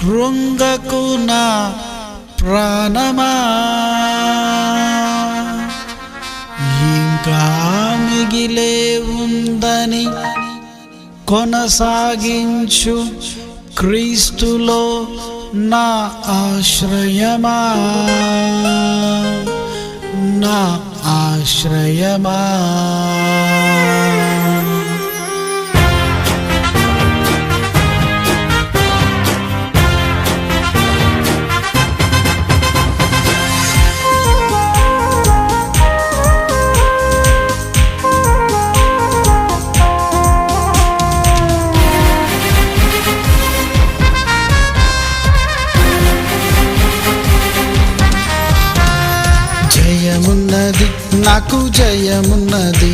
కృంగకు నా ప్రాణమా, ఇంకా మిగిలే ఉందని కొనసాగించు క్రీస్తులో నా ఆశ్రయమా, నా ఆశ్రయమా. జయమున్నది నాకు జయమున్నది,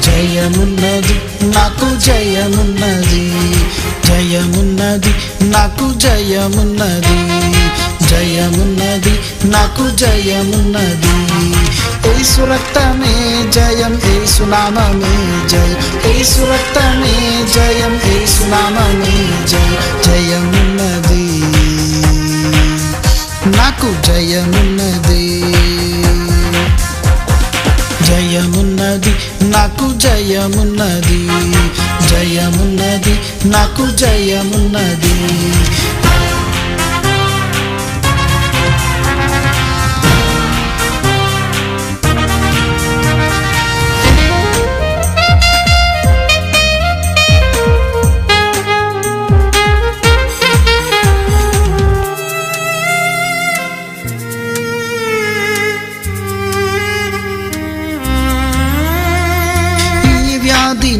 జయమున్నది నాకు జయమున్నది, జయమున్నది నాకు జయమున్నది, జయమున్నది నాకు జయమున్నది. యేసు రక్తమే జయం, యేసు నామమే జయం, యేసు రక్తమే జయం, యేసు నామమే జయం. జయమున్నది నాకు జయమున్నది, జయమున్నది నాకు జయమున్నది, జయమున్నది నాకు జయమున్నది.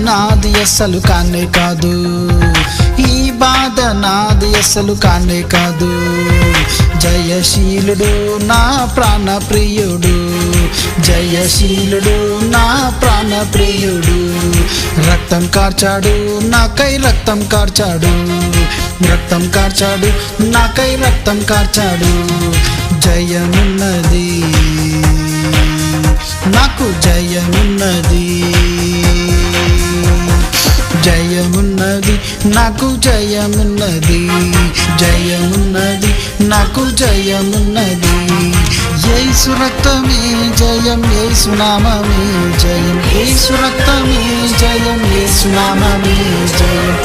నాది అస్సలు కానే కాదు, ఈ బాధ నాది అస్సలు కానే కాదు. జయశీలుడు నా ప్రాణ ప్రియుడు, జయశీలుడు నా ప్రాణ ప్రియుడు. రక్తం కార్చాడు నాకై, రక్తం కార్చాడు, రక్తం కార్చాడు నాకై, రక్తం కార్చాడు. జయమున్నది నాకు జయమున్నది, జయమున్నది నాకు జయమున్నది, జయమున్నది నాకు జయమున్నది. యేసు రక్తమే జయం, యేసు నామమే జయం, యేసు రక్తమే జయం, యేసు నామమే జయం.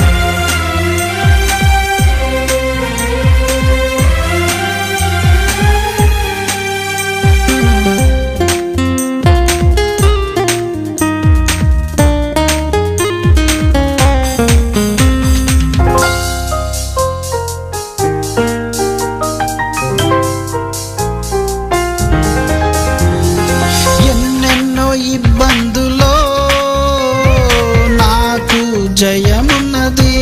ఇబ్బందులో నాకు జయమున్నది,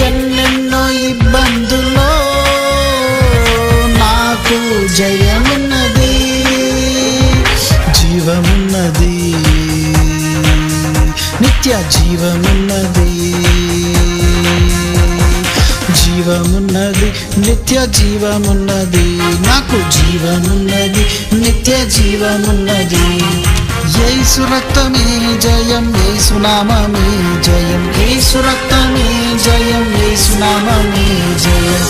ఎన్నెన్నో ఇబ్బందులో నాకు జయమున్నది. జీవమున్నది నిత్య జీవమున్నది, జీవమున్నది నిత్య జీవమున్నది, నాకు జీవమున్నది నిత్య జీవమున్నది. యేసు రక్తమే జయం, యేసు నామమే జయం, యేసు రక్తమే జయం, యేసు నామమే జయం.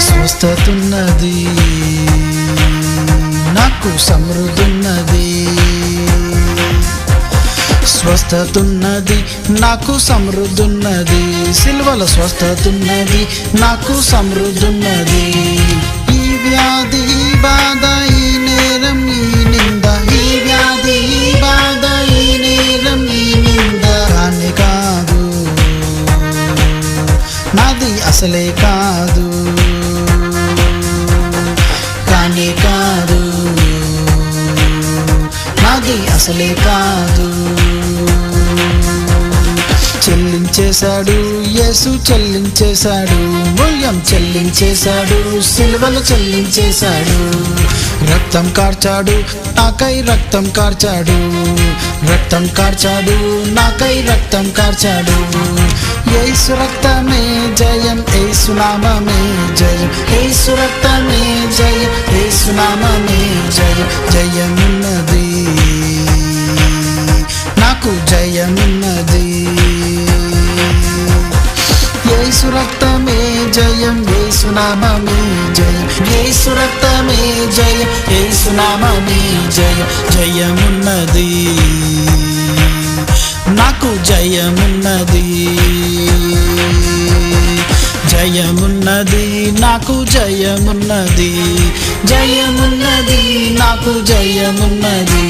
స్వస్థతున్నది నాకు సమృద్ధున్నది, స్వస్థతున్నది నాకు సమృద్ధున్నది. సిల్వల స్వస్థతున్నది నాకు సమృద్ధున్నది. ఈ వ్యాధి ఈ బాధ ఈ నేరం ఈ నింద, ఈ వ్యాధి ఈ బాధ ఈ నేరం ఈ నింద కానే కాదు, నాది అసలే కాదు, కానే కాదు, నాది అసలే కాదు. చెల్లించేశాడు యేసు, చెల్లించేశాడు మూల్యం, చెల్లించేశాడు సిలువలు చెల్లించేశాడు. రక్తం కార్చాడు నాకై రక్తం కార్చాడు, రక్తం కార్చాడు నాకై రక్తం కార్చాడు. యేసు రక్తమే జయం, యేసు నామమే జయం, యేసు రక్తమే జయం, యేసు నామమే జయం. జయమున్నది నాకు జయమున్నది, యేసు రక్తమే జయం, యేసు నామమే జయం, యేసు రక్తమే జయం, యేసు నామమే జయం. జయమున్నది నాకు జయమున్నది, జయమున్నది నాకు జయమున్నది, జయమున్నది నాకు జయమున్నది.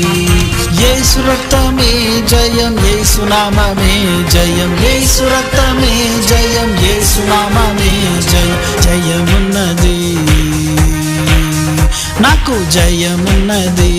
యేసు రక్తమే జయం, యేసు నామమే జయం, యేసు రక్తమే జయం, యేసు నామమే జయం. జయమున్నది నాకు జయమున్నది.